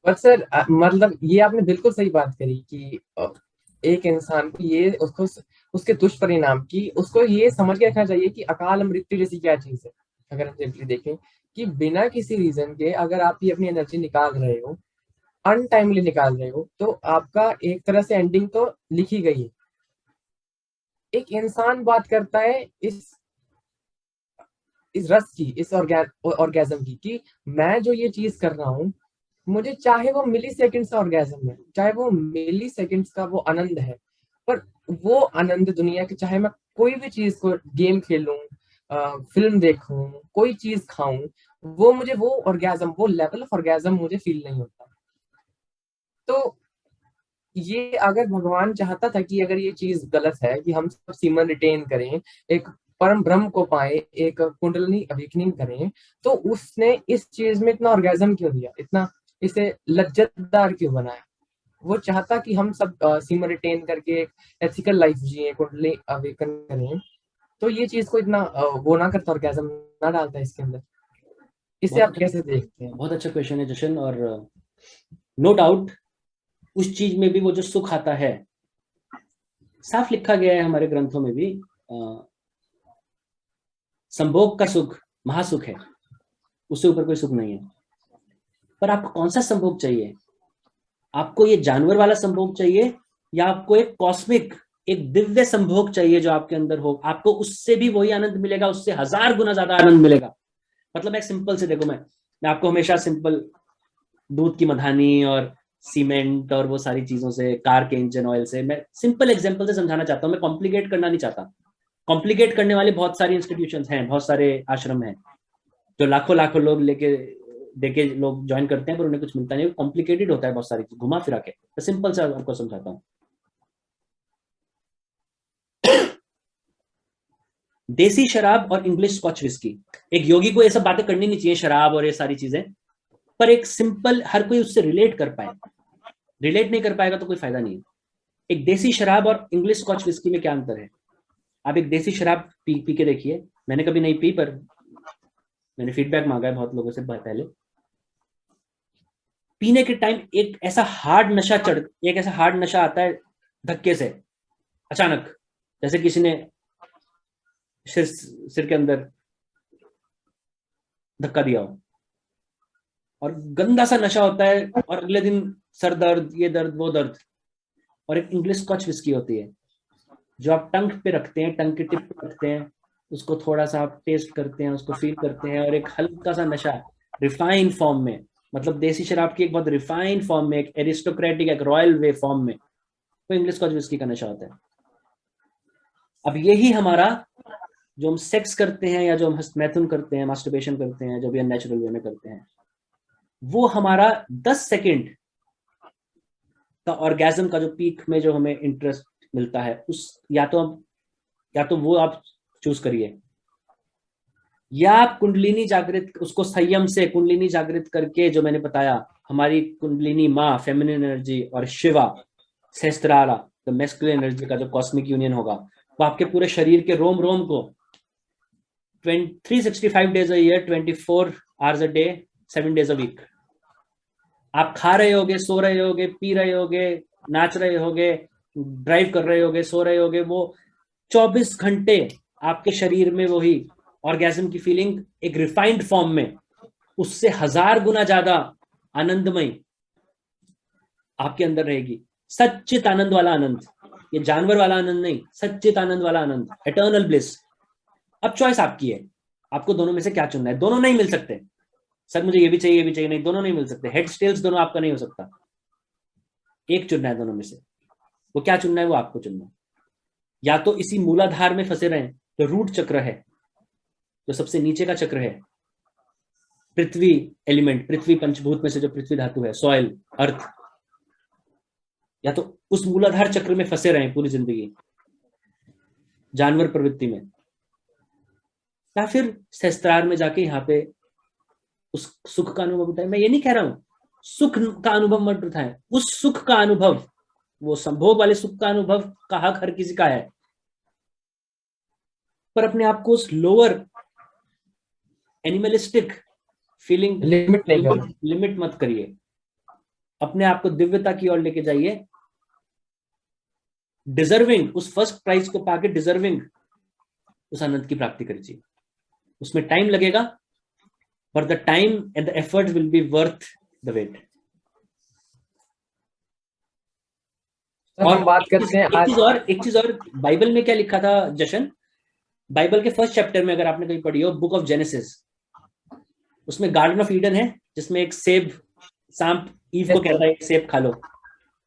पर सर मतलब ये आपने बिल्कुल सही बात करी कि एक इंसान को ये उसको उसके दुष्परिणाम की उसको ये समझ के रखना चाहिए कि अकाल मृत्यु जैसी क्या चीज है। अगर हम सिंपली देखें कि बिना किसी रीजन के अगर आप ये अपनी एनर्जी निकाल रहे हो, अनटाइमली निकाल रहे हो, तो आपका एक तरह से एंडिंग तो लिखी गई है। एक इंसान बात करता है इस रस की, इस ऑर्गेजम की, कि मैं जो ये चीज कर रहा हूँ, मुझे चाहे वो मिली सेकेंड्स का ऑर्गेजम है, चाहे वो मिली सेकेंड्स का वो आनंद है, पर वो आनंद दुनिया के, चाहे मैं कोई भी चीज को, गेम खेलूं, फिल्म देखूं, कोई चीज खाऊं, वो मुझे वो ऑर्गेजम, वो लेवल ऑफ ऑर्गेजम मुझे फील नहीं होता। तो ये अगर भगवान चाहता था कि अगर ये चीज गलत है कि हम सब सीमन रिटेन करें, एक परम ब्रह्म को पाए, एक कुंडलिनी अवेकनिंग करें, तो उसने इस चीज में इतना ऑर्गेजम क्यों दिया, इतना इसे लज्जतदार क्यों बनाया? वो चाहता कि हम सब सीमा रिटेन करके एक एथिकल लाइफ जिए, कुंडली अवेकन करें, तो ये चीज को इतना वो ना करता, ऑर्गेजम ना डालता इसके अंदर। इसे बहुत आप अच्छा, कैसे देखते हैं? बहुत अच्छा क्वेश्चन है जशन। और नो डाउट उस चीज में भी वो जो सुख आता है, साफ लिखा गया है हमारे ग्रंथों में भी, संभोग का सुख महासुख है, उससे ऊपर कोई सुख नहीं है। पर आपको कौन सा संभोग चाहिए? आपको ये जानवर वाला संभोग चाहिए, या आपको एक कॉस्मिक, एक दिव्य संभोग चाहिए जो आपके अंदर हो? आपको उससे भी वही आनंद मिलेगा, उससे 1000 गुना ज्यादा आनंद मिलेगा। मतलब एक सिंपल से देखो, मैं आपको हमेशा सिंपल दूध की मधानी और सीमेंट और वो सारी चीजों से, कार के इंजन ऑयल से, मैं सिंपल एग्जांपल से समझाना चाहता हूँ। मैं कॉम्प्लिकेट करना नहीं चाहता। कॉम्प्लिकेट करने वाले बहुत सारी इंस्टीट्यूशंस हैं, बहुत सारे आश्रम हैं जो लाखों लाखों लोग लेके देके लोग ज्वाइन करते हैं, पर उन्हें कुछ मिलता नहीं। कॉम्प्लिकेटेड होता है बहुत सारी चीज, घुमा फिरा के। मैं सिंपल से आपको समझाता हूँ। देसी शराब और इंग्लिश स्कॉच विस्की, एक योगी को ये सब बातें करनी नहीं चाहिए, शराब और ये सारी चीजें, पर एक सिंपल हर कोई उससे रिलेट कर पाए। रिलेट नहीं कर पाएगा तो कोई फायदा नहीं है। एक देसी शराब और इंग्लिश स्कॉच विस्की में क्या अंतर है? आप एक देसी शराब पी के देखिए। मैंने कभी नहीं पी, पर मैंने फीडबैक मांगा है बहुत लोगों से पहले। पीने के टाइम एक ऐसा हार्ड नशा आता है, धक्के से, अचानक, जैसे किसी ने सिर के अंदर धक्का दिया हो, और गंदा सा नशा होता है, और अगले दिन सर दर्द, ये दर्द, वो दर्द। और एक इंग्लिश स्कॉच विस्की होती है जो आप टंग पे रखते हैं, टंग के टिप पे रखते हैं, उसको थोड़ा सा आप टेस्ट करते हैं, उसको फील करते हैं, और एक हल्का सा नशा, रिफाइन फॉर्म में, मतलब देसी शराब की एक बहुत रिफाइंड फॉर्म में, एक एरिस्टोक्रेटिक, एक रॉयल वे फॉर्म में, तो इंग्लिश स्कॉच विस्की का नशा होता है। अब यही हमारा, जो हम सेक्स करते हैं, या जो हम मैथुन करते हैं, मास्टरबेशन करते हैं, जो भी अननेचुरल वे में करते हैं, वो हमारा 10 सेकेंड का ऑर्गेजम का जो पीक में जो हमें इंटरेस्ट मिलता है, उस, या तो वो आप चूज करिए, या आप कुंडलिनी जागृत, उसको संयम से कुंडलिनी जागृत करके, जो मैंने बताया, हमारी कुंडलिनी माँ फेमिनिन एनर्जी और शिवा सहस्त्रारा द मैस्कुलिन एनर्जी का जो कॉस्मिक यूनियन होगा, वो आपके पूरे शरीर के रोम रोम को 365 days a year, 24 hours a day, 7 days a week, आप खा रहे होगे, सो रहे होगे, पी रहे होगे, नाच रहे होगे, ड्राइव कर रहे होगे, सो रहे होगे, वो 24 घंटे आपके शरीर में वही ऑर्गेजम की फीलिंग एक रिफाइंड फॉर्म में, उससे 1000 गुना ज्यादा आनंदमय आपके अंदर रहेगी। सच्चित आनंद वाला आनंद, ये जानवर वाला आनंद नहीं, सच्चित आनंद वाला आनंद, एटर्नल ब्लिस। अब चॉइस आपकी है, आपको दोनों में से क्या चुनना है। दोनों नहीं मिल सकते, सर मुझे ये भी चाहिए, ये भी चाहिए, नहीं, दोनों नहीं मिल सकते। हेड्स टेल्स दोनों आपका नहीं हो सकता, एक चुनना है दोनों में से। वो क्या चुनना है, वो आपको चुनना है। या तो इसी मूलाधार में फंसे रहें, जो रूट चक्र है, जो सबसे नीचे का चक्र है, पृथ्वी एलिमेंट, पृथ्वी पंचभूत में से जो पृथ्वी धातु है, सॉइल, अर्थ, या तो उस मूलाधार चक्र में फंसे रहें पूरी जिंदगी, जानवर प्रवृत्ति में, या फिर सहस्त्रार में जाके यहाँ पे उस सुख का अनुभव उठाएं। मैं ये नहीं कह रहा हूं सुख का अनुभव मत उठाएं, उस सुख का अनुभव, वो संभोग वाले सुख का अनुभव का हक हर किसी का है, पर अपने आप को उस लोअर एनिमलिस्टिक फीलिंग लिमिट नहीं लिमिट करना। लिमिट मत करिए। अपने आप को दिव्यता की ओर लेके जाइए, डिजर्विंग उस फर्स्ट प्राइज को पाके डिजर्विंग उस आनंद की प्राप्ति करिए। उसमें टाइम लगेगा, but the time and the effort will be worth the wait. और हम बात करते हैं एक चीज और बाइबल में क्या लिखा था जशन, बाइबल के फर्स्ट चैप्टर में अगर आपने कहीं पढ़ी हो, बुक ऑफ जेनेसिस, उसमें गार्डन ऑफ ईडन है जिसमें एक सेब, सांप ईव को कहता है एक सेब खा लो।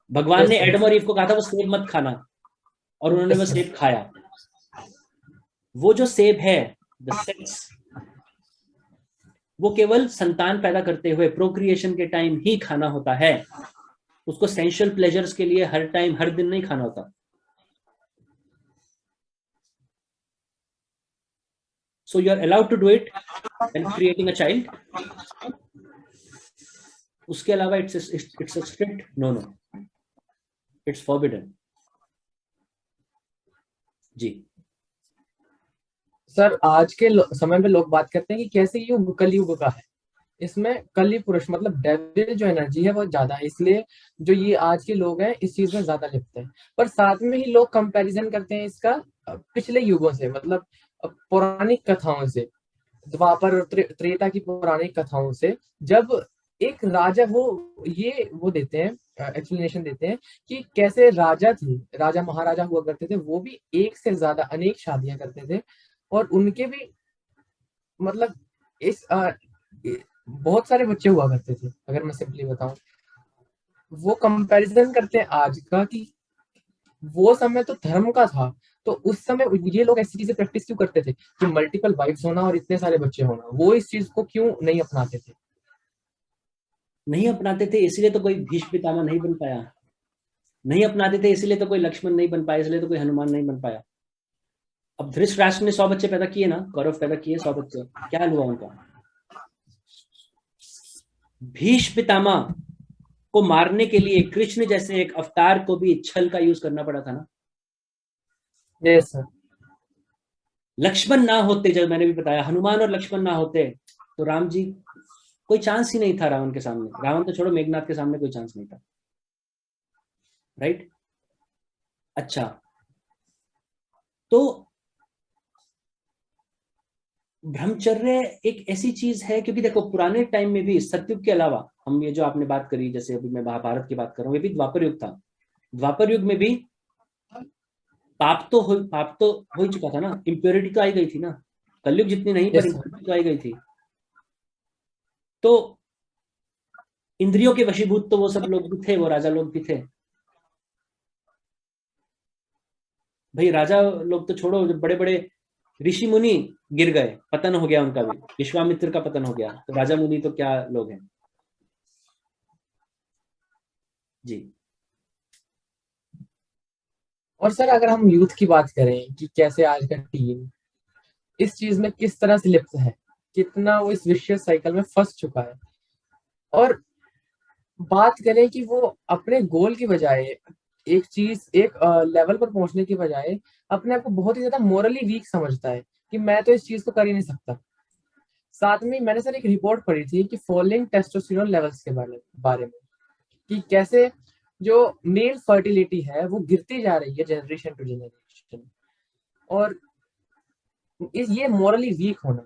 भगवान ने एडम और ईव को कहा था वो सेब मत खाना, और उन्होंने वो सेब खाया। वो जो सेब है, द सेक्स, वो केवल संतान पैदा करते हुए प्रोक्रिएशन के टाइम ही खाना होता है। उसको सेंशुअल प्लेजर्स के लिए हर टाइम हर दिन नहीं खाना होता। So you are allowed to do it and creating a child. उसके अलावा it's a strict no no, it's forbidden. जी सर, आज के समय में लोग बात करते हैं कि कैसे युग कलयुग का है, इसमें कली पुरुष मतलब डेविल जो एनर्जी है वो ज्यादा है, इसलिए जो ये आज के लोग हैं इस चीज में ज्यादा लिप्त हैं। पर साथ में ही लोग कंपैरिजन करते हैं इसका पिछले युगों से, मतलब पौराणिक कथाओं से, द्वापर और त्रेता की पौराणिक कथाओं से। जब एक राजा वो देते हैं, एक्सप्लेनेशन देते हैं कि कैसे राजा थे, राजा महाराजा हुआ करते थे, वो भी एक से ज्यादा अनेक शादियां करते थे, और उनके भी मतलब इस बहुत सारे बच्चे हुआ करते थे। अगर मैं सिंपली बताऊं, वो कंपैरिजन करते हैं आज का कि वो समय तो धर्म का था, तो उस समय ये लोग ऐसी चीजें प्रैक्टिस क्यों करते थे कि मल्टीपल वाइफ्स होना और इतने सारे बच्चे होना, वो इस चीज को क्यों नहीं अपनाते थे? नहीं अपनाते थे इसलिए तो कोई भीष्म पितामह नहीं बन पाया। नहीं अपनाते थे इसलिए तो कोई लक्ष्मण नहीं बन पाया, इसलिए तो कोई हनुमान नहीं बन पाया। अब धृतराष्ट्र ने 100 बच्चे पैदा किए ना, कौरव पैदा किए 100 बच्चे, क्या हुआ उनका? भीष्म पितामह को मारने के लिए कृष्ण जैसे एक अवतार को भी छल का यूज करना पड़ा था ना। Yes sir. लक्ष्मण ना होते, जब मैंने भी बताया, हनुमान और लक्ष्मण ना होते तो राम जी कोई चांस ही नहीं था रावण के सामने। रावण तो छोड़ो, मेघनाथ के सामने कोई चांस नहीं था। राइट। अच्छा, तो ब्रह्मचर्य एक ऐसी चीज है, क्योंकि देखो पुराने टाइम में भी सतयुग के अलावा, हम ये जो आपने बात करी, जैसे अभी मैं महाभारत की बात कर रहा हूँ, ये भी द्वापर युग था। द्वापर युग में भी पाप तो हो ही चुका था ना, इम्प्योरिटी तो आई गई थी ना। कलयुग जितनी नहीं, पर यस सर। इम्प्योरिटी तो आई गई थी। तो इंद्रियों के वशीभूत तो वो सब लोग भी थे, वो राजा लोग भी थे। भाई राजा लोग तो छोड़ो, जो बड़े बड़े ऋषि मुनि गिर गए, पतन हो गया उनका भी, विश्वामित्र का पतन हो गया, तो राजा मुनि तो क्या लोग हैं। जी। और सर, अगर हम यूथ की बात करें कि कैसे आज का टीम इस चीज में किस तरह से लिप्त है, कितना वो इस विशियस साइकिल में फंस चुका है, और बात करें कि वो अपने गोल की बजाय, एक लेवल पर पहुंचने की बजाय अपने आप को बहुत ही ज्यादा मोरली वीक समझता है कि मैं तो इस चीज को कर ही नहीं सकता। साथ में मैंने सर एक रिपोर्ट पढ़ी थी कि फॉलिंग टेस्टोस्टेरोन लेवल्स के बारे में, कि कैसे जो मेल फर्टिलिटी है वो गिरती जा रही है जनरेशन टू जनरेशन। और ये मोरली वीक होना,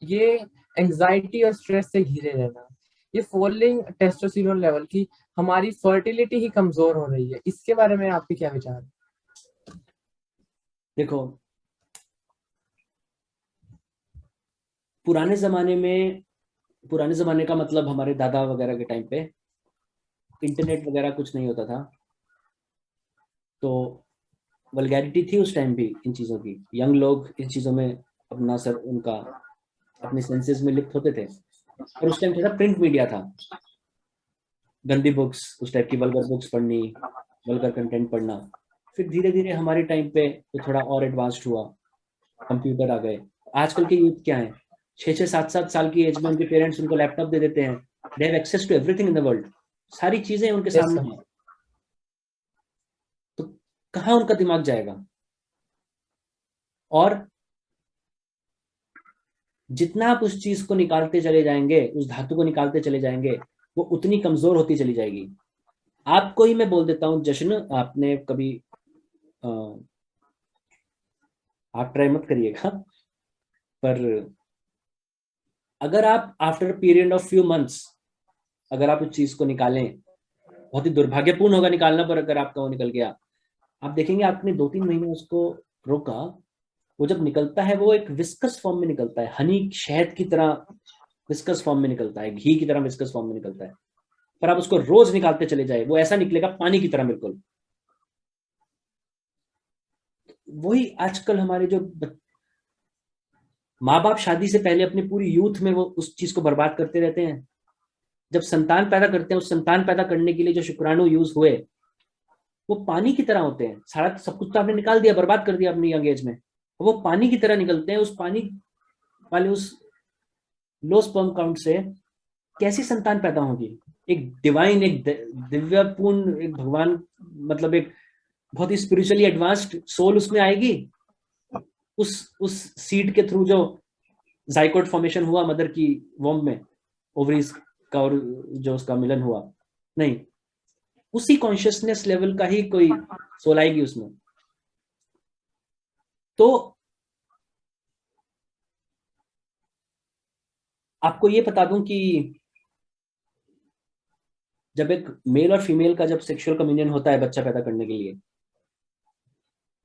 ये एंजाइटी और स्ट्रेस से घिरे रहना, ये फॉलिंग टेस्टोस्टेरोन लेवल की हमारी फर्टिलिटी ही कमजोर हो रही है, इसके बारे में आपके क्या विचार है? देखो, पुराने जमाने का मतलब हमारे दादा वगैरह के टाइम पे इंटरनेट वगैरह कुछ नहीं होता था, तो वल्गैरिटी थी उस टाइम भी इन चीज़ों की। यंग लोग इन चीज़ों में अपना सर उनका अपने सेंसेस में लिप्त होते थे। और उस टाइम थोड़ा प्रिंट मीडिया था, गंदी बुक्स, उस टाइप की वल्गर बुक्स पढ़नी, वल्गर कंटेंट पढ़ना। फिर धीरे धीरे हमारे टाइम पे तो थोड़ा और एडवांस्ड हुआ, कंप्यूटर आ गए। आजकल के यूथ क्या है, 6-6 7-7 साल की एज में उनके पेरेंट्स उनको लैपटॉप दे देते हैं। They have access to everything in the world, सारी चीजें उनके यस सामने सर। हैं। तो कहाँ उनका दिमाग जाएगा? और जितना आप उस चीज को निकालते चले जाएंगे, उस धातु को निकालते चले जाएंगे, वो उतनी कमजोर होती चली जाएगी। आपको ही मैं बोल देता हूँ जश्न, आपने कभी आप ट्राई मत करिएगा, पर अगर आप after period of few months अगर आप उस चीज को निकालें, बहुत ही दुर्भाग्यपूर्ण होगा निकालना, पर अगर आपका वो निकल गया, आप देखेंगे आपने 2-3 महीने उसको रोका, वो जब निकलता है वो एक विस्कस फॉर्म में निकलता है, हनी शहद की तरह विस्कस फॉर्म में निकलता है, घी की तरह विस्कस फॉर्म में निकलता है। पर आप उसको रोज निकालते चले जाए, वो ऐसा निकलेगा पानी की तरह बिल्कुल। वही आजकल हमारे जो माँ बाप शादी से पहले अपनी पूरी यूथ में वो उस चीज को बर्बाद करते रहते हैं। जब संतान पैदा करते हैं, उस संतान पैदा करने के लिए जो शुक्राणु यूज हुए वो पानी की तरह होते हैं, सारा सब कुछ तो आपने निकाल दिया, बर्बाद कर दिया अपनी यंग एज में, वो पानी की तरह निकलते हैं। उस पानी वाले उस लो स्पर्म काउंट से कैसी संतान पैदा होगी? एक डिवाइन, एक दिव्यपूर्ण, एक भगवान, मतलब एक बहुत ही स्पिरिचुअली एडवांस्ड सोल उसमें आएगी। उस सीड के थ्रू जो जाइकोट फॉर्मेशन हुआ मदर की वोम में, ओवरीज का, और जो उसका मिलन हुआ, नहीं, उसी कॉन्शियसनेस लेवल का ही कोई सोल आएगी उसमें। तो आपको ये बता दूं कि जब एक मेल और फीमेल का जब सेक्सुअल कम्युनियन होता है बच्चा पैदा करने के लिए,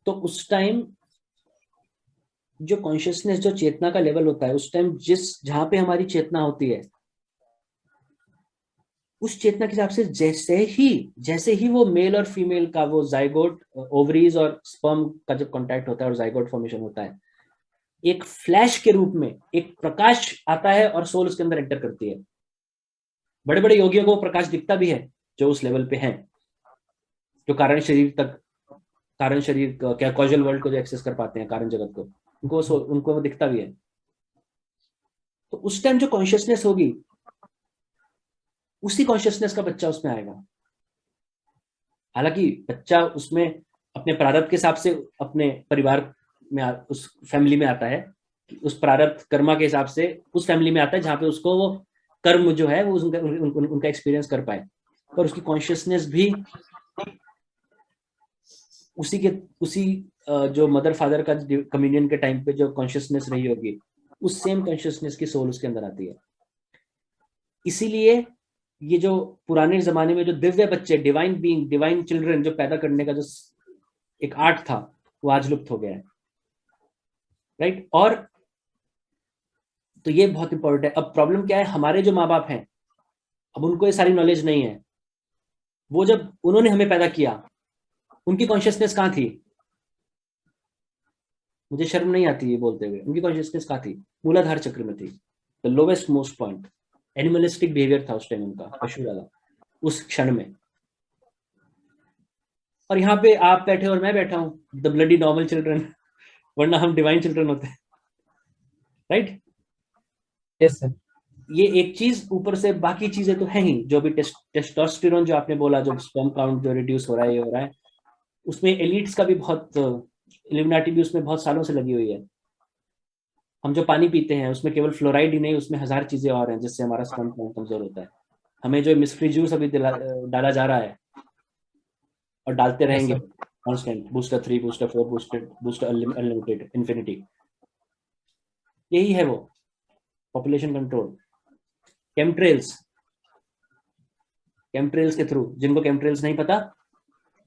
तो उस टाइम जो कॉन्शियसनेस, जो चेतना का लेवल होता है, उस टाइम जहां पे हमारी चेतना होती है, उस चेतना के हिसाब से जैसे ही वो मेल और फीमेल का वो जाइगोट, ओवरीज और स्पर्म का जब कांटेक्ट होता है और जाइगोट फॉर्मेशन होता है, एक फ्लैश के रूप में एक प्रकाश आता है और सोल उसके अंदर एंटर करती है। बड़े बड़े योगियों को प्रकाश दिखता भी है जो उस लेवल पे हैं, जो कारण शरीर क्या कॉजल वर्ल्ड को जो एक्सेस कर पाते हैं, कारण जगत को, उनको वो दिखता भी है। तो उस टाइम जो कॉन्शियसनेस होगी, उसी कॉन्शियसनेस का बच्चा उसमें आएगा। हालांकि बच्चा उसमें अपने प्रारब्ध के हिसाब से अपने परिवार में उस फैमिली में आता है, उस प्रारब्ध कर्मा के हिसाब से उस फैमिली में आता है जहां पे उसको वो कर्म जो है वो उनका एक्सपीरियंस कर पाए। पर उसकी कॉन्शियसनेस भी उसी जो मदर फादर का कम्युनियन के टाइम पे जो कॉन्शियसनेस रही होगी, उस सेम कॉन्शियसनेस की सोल उसके अंदर आती है। इसीलिए ये जो पुराने जमाने में जो दिव्य बच्चे, डिवाइन बीइंग, डिवाइन चिल्ड्रन जो पैदा करने का जो एक आर्ट था, वो आज लुप्त हो गया है, राइट। और तो ये बहुत इंपॉर्टेंट है। अब प्रॉब्लम क्या है, हमारे जो माँ बाप हैं, अब उनको ये सारी नॉलेज नहीं है। वो जब उन्होंने हमें पैदा किया, उनकी कॉन्शियसनेस कहाँ थी? मुझे शर्म नहीं आती ये बोलते हुए, उनकी कॉन्शियसनेस कहाँ थी? मूलाधार चक्र में थी, the lowest most point. Animalistic behaviour था उस टाइम उनका, पशु वाला, उस क्षण में। और यहाँ पे आप बैठे और मैं बैठा हूँ, द ब्लडी नॉर्मल चिल्ड्रन, वरना हम डिवाइन चिल्ड्रन होते हैं, राइट। Yes sir. ये एक चीज, ऊपर से बाकी चीजें तो है ही, जो भी टेस्टोस्टेरोन जो आपने बोला, जो स्पर्म काउंट जो रिड्यूस हो रहा है, ये हो रहा है, उसमें एलिट्स का भी बहुत, इल्यूमिनाटी भी उसमें बहुत सालों से लगी हुई है। हम जो पानी पीते हैं उसमें केवल फ्लोराइड ही नहीं, उसमें हजार चीजें और हैं जिससे हमारा स्पर्म काउंट कमजोर होता है। हमें जो मिस्ट्री जूस अभी डाला जा रहा है और डालते यस रहेंगे sir. Constant, booster 3, booster 4, booster unlimited, infinity, यही है वो पॉपुलेशन कंट्रोल। केमट्रेल्स, केमट्रेल्स के थ्रू, जिनको केमट्रेल्स नहीं पता,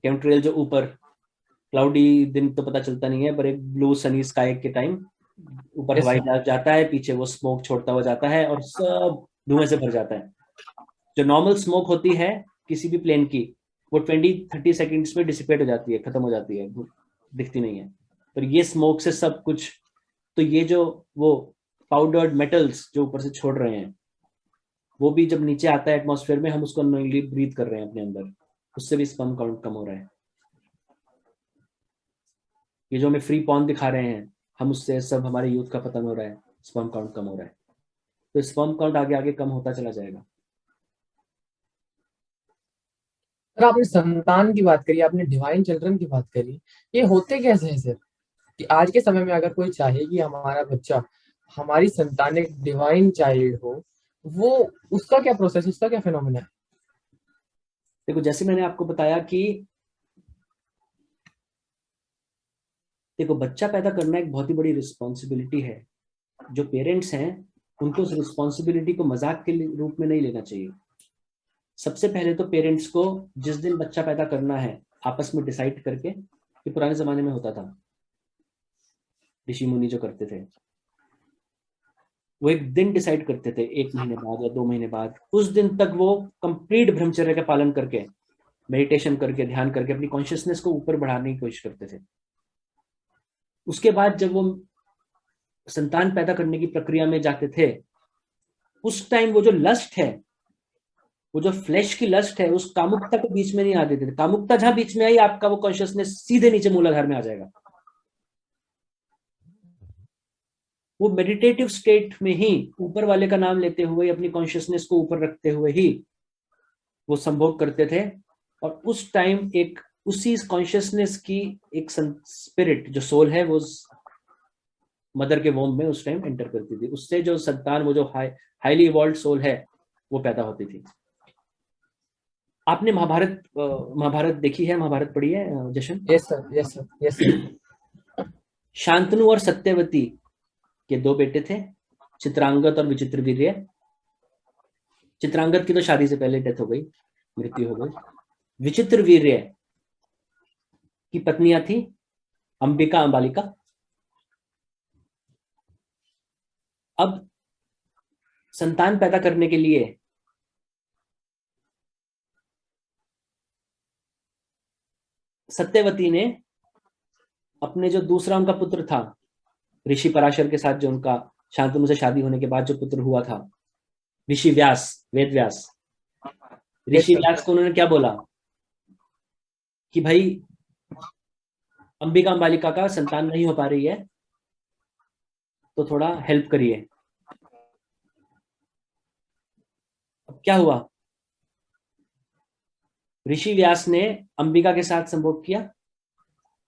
केमट्रेल जो ऊपर क्लाउडी दिन तो पता चलता नहीं है, पर एक ब्लू सनी स्काई के टाइम ऊपर यस हवाई सर। जहाज जाता है, पीछे वो स्मोक छोड़ता हुआ जाता है और सब धुएं से भर जाता है। जो नॉर्मल स्मोक होती है किसी भी प्लेन की, वो 20-30 सेकेंड्स में डिसिपेट हो जाती है, खत्म हो जाती है, दिखती नहीं है। पर ये स्मोक से सब कुछ, तो ये जो वो पाउडर्ड मेटल्स जो ऊपर से छोड़ रहे हैं, वो भी जब नीचे आता है एटमॉस्फेयर में, हम उसको अननोइंगली ब्रीथ कर रहे हैं अपने अंदर, उससे भी स्पर्म काउंट कम हो रहा है। ये जो हमें फ्री पॉन दिखा रहे हैं, हम उससे सब हमारे यूथ का पतन हो रहा है, स्पर्म काउंट कम हो रहा है। तो स्पर्म काउंट आगे आगे कम होता चला जाएगा। सर आपने संतान की बात करी, आपने डिवाइन चिल्ड्रन की बात करी, ये होते कैसे हैं सर? कि आज के समय में अगर कोई चाहे कि हमारा बच्चा, हमारी संतान एक डिवाइन चाइल्ड हो, वो उसका क्या प्रोसेस, उसका क्या फिनोमिना है? देखो जैसे मैंने आपको बताया कि देखो बच्चा पैदा करना एक बहुत ही बड़ी रिस्पॉन्सिबिलिटी है। जो पेरेंट्स हैं उनको उस रिस्पॉन्सिबिलिटी को मजाक के रूप में नहीं लेना चाहिए। सबसे पहले तो पेरेंट्स को जिस दिन बच्चा पैदा करना है आपस में डिसाइड करके, कि पुराने जमाने में होता था, ऋषि मुनि जो करते थे, वो एक दिन डिसाइड करते थे 1 महीने बाद या 2 महीने बाद। उस दिन तक वो कंप्लीट ब्रह्मचर्य का पालन करके, मेडिटेशन करके, ध्यान करके अपनी कॉन्शियसनेस को ऊपर बढ़ाने की कोशिश करते थे। उसके बाद जब वो संतान पैदा करने की प्रक्रिया में जाते थे, उस टाइम वो जो लस्ट है, वो जो फ्लैश की लस्ट है, उस कामुकता को बीच में नहीं आने देते थे। कामुकता जहां बीच में आई, आपका वो कॉन्शियसनेस सीधे नीचे मूलाधार में आ जाएगा। वो मेडिटेटिव स्टेट में ही ऊपर वाले का नाम लेते हुए, अपनी कॉन्शियसनेस को ऊपर रखते हुए ही वो संभोग करते थे। और उस टाइम एक उसी कॉन्शियसनेस की एक स्पिरिट जो सोल है, वो मदर के वोम में उस टाइम एंटर करती थी। उससे जो संतान, वो जो हाईली इवॉल्व सोल है, वो पैदा होती थी। आपने महाभारत देखी है, महाभारत पढ़ी है Jashan? Yes sir, yes sir, yes sir. Shantanu और सत्यवती के 2 बेटे थे, चित्रांगद और विचित्रवीर्य। चित्रांगद की तो शादी से पहले डेथ हो गई, मृत्यु हो गई। विचित्रवीर्य की पत्नियां थी अंबिका, अंबालिका। अब संतान पैदा करने के लिए सत्यवती ने अपने जो दूसरा उनका पुत्र था, ऋषि पराशर के साथ जो उनका शांतनु से शादी होने के बाद जो पुत्र हुआ था, ऋषि व्यास, वेद व्यास, ऋषि व्यास को उन्होंने क्या बोला कि भाई अंबिका अंबालिका का संतान नहीं हो पा रही है, तो थोड़ा हेल्प करिए। अब क्या हुआ, ऋषि व्यास ने अंबिका के साथ संभोग किया,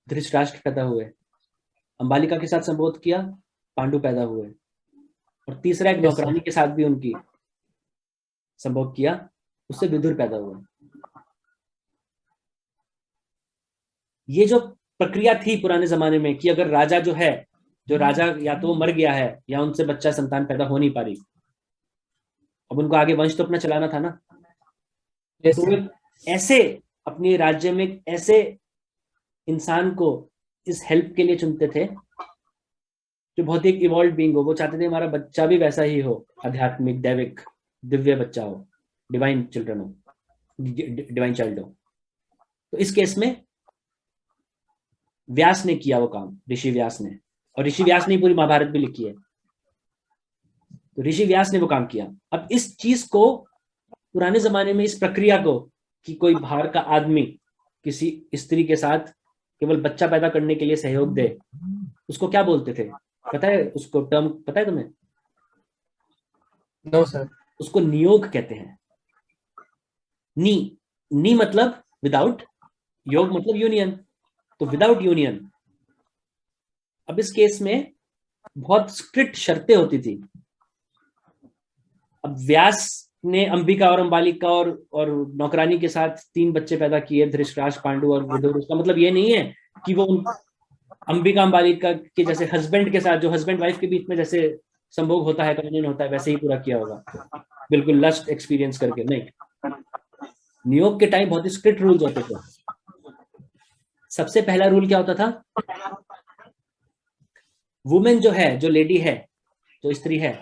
धृतराष्ट्र पैदा हुए। अंबालिका के साथ संभोग किया, पांडु पैदा हुए। और तीसरा एक नौकरानी के साथ भी उनकी संभोग किया, उससे विदुर पैदा हुए। ये जो प्रक्रिया थी पुराने जमाने में कि अगर राजा जो है, जो राजा या तो मर गया है या उनसे बच्चा संतान पैदा हो नहीं पा रही, अब उनको आगे वंश तो अपना चलाना था ना। तो ऐसे अपने राज्य में ऐसे इंसान को इस हेल्प के लिए चुनते थे जो बहुत ही इवॉल्व बीइंग हो। वो चाहते थे हमारा बच्चा भी वैसा ही हो, आध्यात्मिक, दैविक, दिव्य बच्चा हो, डिवाइन चिल्ड्रन हो, डिवाइन चाइल्ड हो। तो इस केस में व्यास ने किया वो काम, ऋषि व्यास ने। और ऋषि व्यास ने पूरी महाभारत भी लिखी है, तो ऋषि व्यास ने वो काम किया। अब इस चीज को पुराने जमाने में, इस प्रक्रिया को, कि कोई बाहर का आदमी किसी स्त्री के साथ केवल बच्चा पैदा करने के लिए सहयोग दे, उसको क्या बोलते थे पता है? उसको टर्म पता है तुम्हें? No sir. उसको नियोग कहते हैं। नी मतलब विदाउट, योग मतलब यूनियन, तो विदाउट यूनियन। अब इस केस में बहुत स्ट्रिक्ट शर्तें होती थी। अब व्यास ने अंबिका और अंबालिका और नौकरानी के साथ 3 बच्चे पैदा किए, धृतराष्ट्र, पांडु और विदुर। उसका मतलब ये नहीं है कि वो अंबिका अंबालिका के जैसे हस्बैंड के साथ, जो हस्बैंड वाइफ के बीच में जैसे संभोग होता है, कम्युनियन होता है, वैसे ही पूरा किया होगा, बिल्कुल लस्ट एक्सपीरियंस करके नहीं। नियोग के टाइम बहुत ही स्ट्रिक्ट रूल्स होते थे। सबसे पहला रूल क्या होता था? वुमेन जो है, जो लेडी है, जो स्त्री है,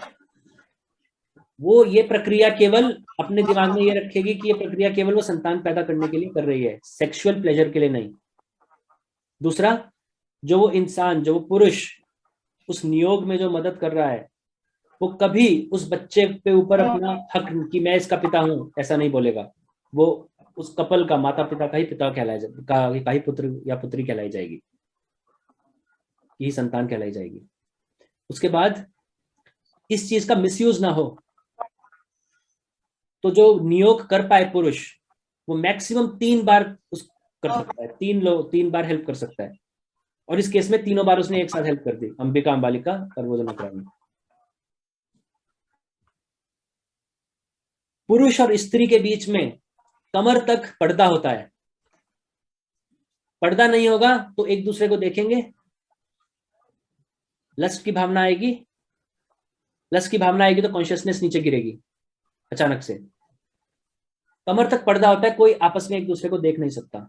वो ये प्रक्रिया केवल अपने दिमाग में ये रखेगी कि ये प्रक्रिया केवल वो संतान पैदा करने के लिए कर रही है, सेक्सुअल प्लेजर के लिए नहीं। दूसरा, जो वो इंसान, जो वो पुरुष उस नियोग में जो मदद कर रहा है, वो कभी उस बच्चे पे ऊपर अपना हक कि मैं इसका पिता हूं ऐसा नहीं बोलेगा। वो उस कपल का, माता पिता का ही पिता कहलाया, का ही पुत्र या पुत्री कहलाई जाएगी, यही संतान कहलाई जाएगी। उसके बाद इस चीज का मिसयूज ना हो, तो जो नियोग कर पाए पुरुष, वो मैक्सिमम 3 बार कर सकता है, 3 बार हेल्प कर सकता है। और इस केस में 3 बार उसने एक साथ हेल्प कर दी, अंबिका, अंबालिका और वो नौकरानी। पुरुष और स्त्री के बीच में कमर तक पर्दा होता है। पर्दा नहीं होगा तो एक दूसरे को देखेंगे, लस्ट की भावना आएगी, लस्ट की भावना आएगी तो कॉन्शियसनेस नीचे गिरेगी अचानक से। कमर तक पर्दा होता है, कोई आपस में एक दूसरे को देख नहीं सकता।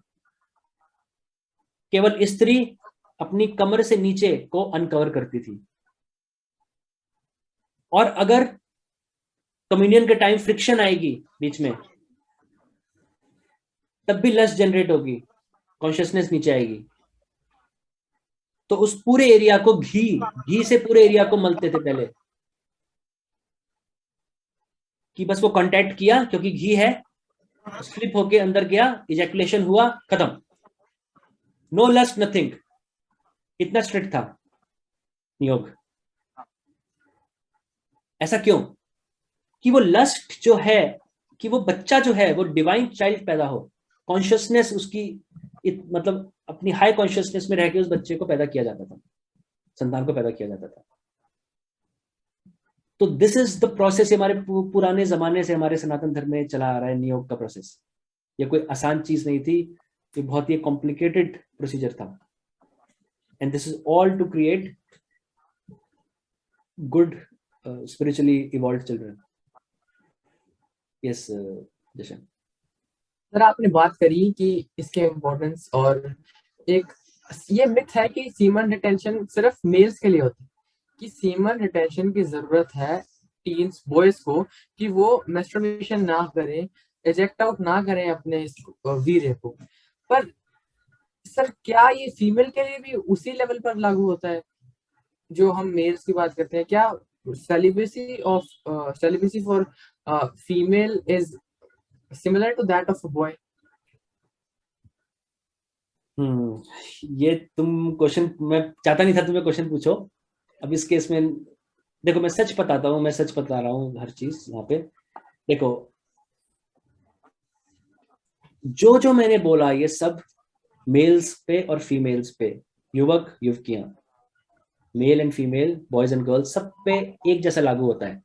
केवल स्त्री अपनी कमर से नीचे को अनकवर करती थी। और अगर कम्युनियन के टाइम फ्रिक्शन आएगी बीच में, तब भी लस्ट जनरेट होगी, कॉन्शियसनेस नीचे आएगी। तो उस पूरे एरिया को घी से पूरे एरिया को मलते थे पहले, कि बस वो कांटेक्ट किया क्योंकि घी है, स्लिप होके अंदर गया, इजैकुलेशन हुआ, खत्म, नो लस्ट नथिंग। इतना स्ट्रिक्ट था योग। ऐसा क्यों? कि वो लस्ट जो है, कि वो बच्चा जो है वो डिवाइन चाइल्ड पैदा हो, कॉन्शियसनेस उसकी मतलब अपनी हाई कॉन्शियसनेस में रह के उस बच्चे को पैदा किया जाता था, संतान को पैदा किया जाता था। तो दिस इज द प्रोसेस। हमारे पुराने जमाने से हमारे सनातन धर्म में चला आ रहा है नियोग का प्रोसेस। ये कोई आसान चीज नहीं थी, ये बहुत ही कॉम्प्लिकेटेड प्रोसीजर था। And this is all to create good spiritually evolved children. Yes Jashan. Sir आपने बात करी कि इसके इम्पोर्टेंस, और एक ये मिथ है कि सीमन रिटेंशन सिर्फ मेल्स के लिए होती है, कि सीमन रिटेंशन की जरूरत है टीन्स बॉयज को, कि वो मेस्टरबेशन ना करें, एजेक्ट आउट ना करें अपने इस वीर्य को। पर सर क्या ये फीमेल के लिए भी उसी लेवल पर लागू होता है जो हम मेल्स की बात करते हैं? क्या celibacy for female is similar to that of a boy? ये तुम क्वेश्चन, मैं चाहता नहीं था तुम्हें क्वेश्चन पूछो। अब इस केस में देखो, मैं सच बताता हूँ, मैं सच बता रहा हूँ हर चीज यहाँ पे। देखो, जो जो मैंने बोला ये सब मेल्स पे और फीमेल्स पे, युवक युवतियां, male and female, boys and girls, सब पे एक जैसा लागू होता है।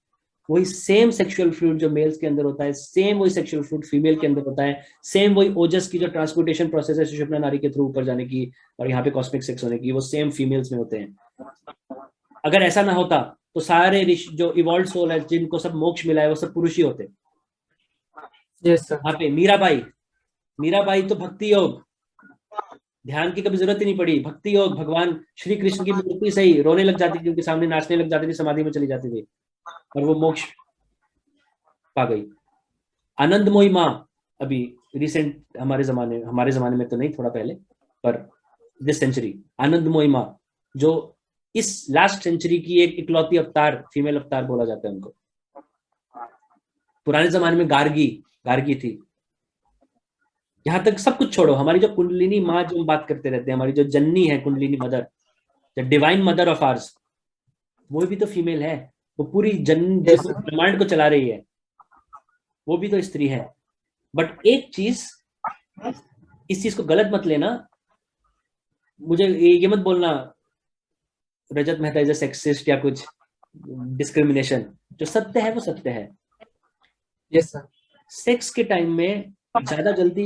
वही सेम सेक्सुअल फ्लूइड जो मेल्स के अंदर होता है, सेम वही सेक्सुअल फ्लूइड फीमेल के अंदर होता है, सेम वही ओजस की जो ट्रांसपोर्टेशन प्रोसेस है सुषुम्ना नाड़ी के थ्रू ऊपर जाने की और यहाँ पे कॉस्मिक सेक्स होने की, वो सेम फीमेल्स में होते हैं। अगर ऐसा ना होता तो सारे जो इवॉल्व सोल है जिनको सब मोक्ष मिला है वो सब पुरुष ही होते। yes, यहाँ पे मीराबाई तो भक्ति योग, ध्यान की कभी जरूरत ही नहीं पड़ी, भक्ति योग, भगवान श्री कृष्ण की मूर्ति से ही रोने लग जाती थी, उनके सामने नाचने लग जाती थी, समाधि में चली जाती थी और वो मोक्ष पा गई। आनंदमयी माँ अभी रिसेंट हमारे जमाने में तो नहीं, थोड़ा पहले, पर दिस सेंचुरी, आनंदमयी माँ जो इस लास्ट सेंचुरी की एक इकलौती अवतार, फीमेल अवतार बोला जाता है उनको। पुराने जमाने में गार्गी थी। यहाँ तक सब कुछ छोड़ो, हमारी जो कुंडलिनी माँ जो हम बात करते रहते हैं, हमारी जो जननी है Kundalini mother, the divine mother of ours, वो भी तो फीमेल है। वो पूरी ब्रह्मांड को चला रही है, वो भी तो स्त्री है। बट एक चीज, इस चीज को गलत मत लेना, मुझे ये मत बोलना रजत मेहता इज अ सेक्सिस्ट या कुछ डिस्क्रिमिनेशन। जो सत्य है वो सत्य है। Yes sir. सेक्स के टाइम में ज्यादा जल्दी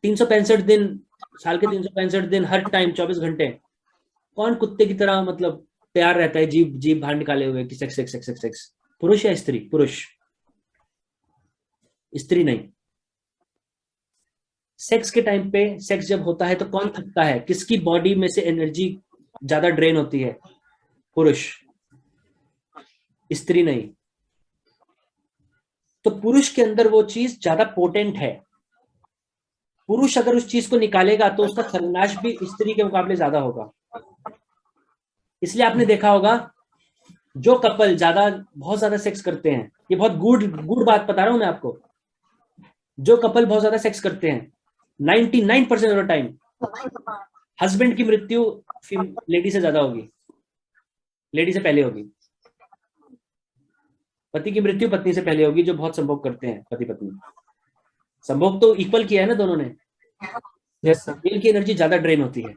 365 दिन, साल के 365 दिन, हर टाइम 24 घंटे कौन कुत्ते की तरह मतलब तैयार रहता है जीभ बाहर निकाले हुए कि sex sex sex sex sex? पुरुष या स्त्री? पुरुष, स्त्री नहीं। सेक्स के टाइम पे, सेक्स जब होता है तो कौन थकता है? किसकी बॉडी में से एनर्जी ज्यादा ड्रेन होती है? पुरुष, स्त्री नहीं। तो पुरुष के अंदर वो चीज ज्यादा पोटेंट है। पुरुष अगर उस चीज को निकालेगा तो उसका सर्वनाश भी स्त्री के मुकाबले ज्यादा होगा। इसलिए आपने देखा होगा जो कपल बहुत ज्यादा सेक्स करते हैं, ये बहुत गुड बात बता रहा हूं मैं आपको, जो कपल बहुत ज्यादा सेक्स करते हैं 99% ऑफ द टाइम हस्बैंड की मृत्यु लेडी से ज्यादा होगी, लेडी से पहले होगी। पति की मृत्यु पत्नी से पहले होगी, जो बहुत संभोग करते हैं पति पत्नी। संभोग तो इक्वल किया है ना दोनों ने। Yes sir. मेल की एनर्जी ज्यादा ड्रेन होती है।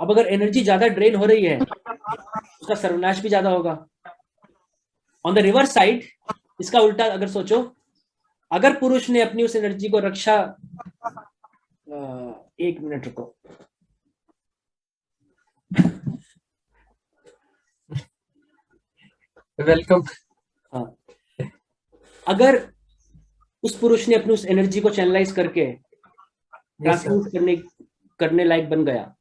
अब अगर एनर्जी ज्यादा ड्रेन हो रही है उसका सर्वनाश भी ज्यादा होगा। ऑन द रिवर्स साइड, इसका उल्टा अगर सोचो, अगर पुरुष ने अपनी उस एनर्जी को रक्षा, एक मिनट रुको, वेलकम। हाँ, अगर उस पुरुष ने अपनी उस एनर्जी को चैनलाइज करके यस सर। ट्रांसम्यूट करने लायक बन गया,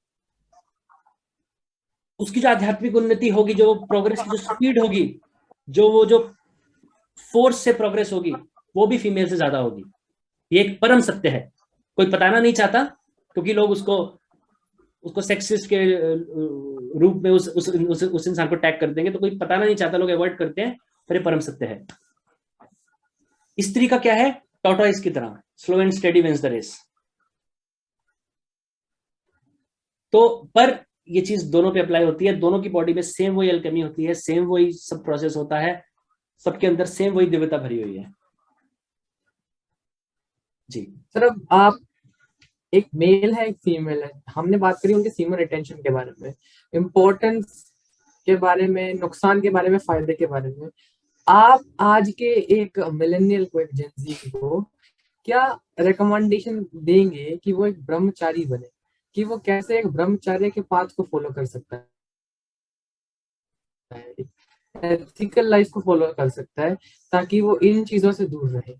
उसकी जो आध्यात्मिक उन्नति होगी, जो प्रोग्रेस की जो स्पीड होगी, जो फोर्स से प्रोग्रेस होगी, वो भी फीमेल से ज्यादा होगी। ये एक परम सत्य है, कोई बताना नहीं चाहता, क्योंकि लोग उसको सेक्सिस्ट के रूप में उस इंसान को टैग कर देंगे, तो कोई बताना नहीं चाहता, लोग अवॉइड करते हैं, पर ये परम सत्य है। स्त्री का क्या है, टॉर्टोइस की तरह, slow and steady wins the race. तो पर ये चीज दोनों पे अप्लाई होती है, दोनों की बॉडी में सेम वही अल्केमी होती है, सेम वही सब प्रोसेस होता है, सबके अंदर सेम वही दिव्यता भरी हुई है। जी सर अब आप, एक मेल है एक फीमेल है, हमने बात करी उनके सीमन रिटेंशन के बारे में, इम्पोर्टेंस के बारे में, नुकसान के बारे में, फायदे के बारे में। आप आज के एक मिलेनियल को, एक जेनजी को क्या रिकमेंडेशन देंगे कि वो एक ब्रह्मचारी बने, कि वो कैसे एक ब्रह्मचार्य के पाथ को फॉलो कर सकता है, एथिकल लाइफ को फॉलो कर सकता है, ताकि वो इन चीजों से दूर रहे?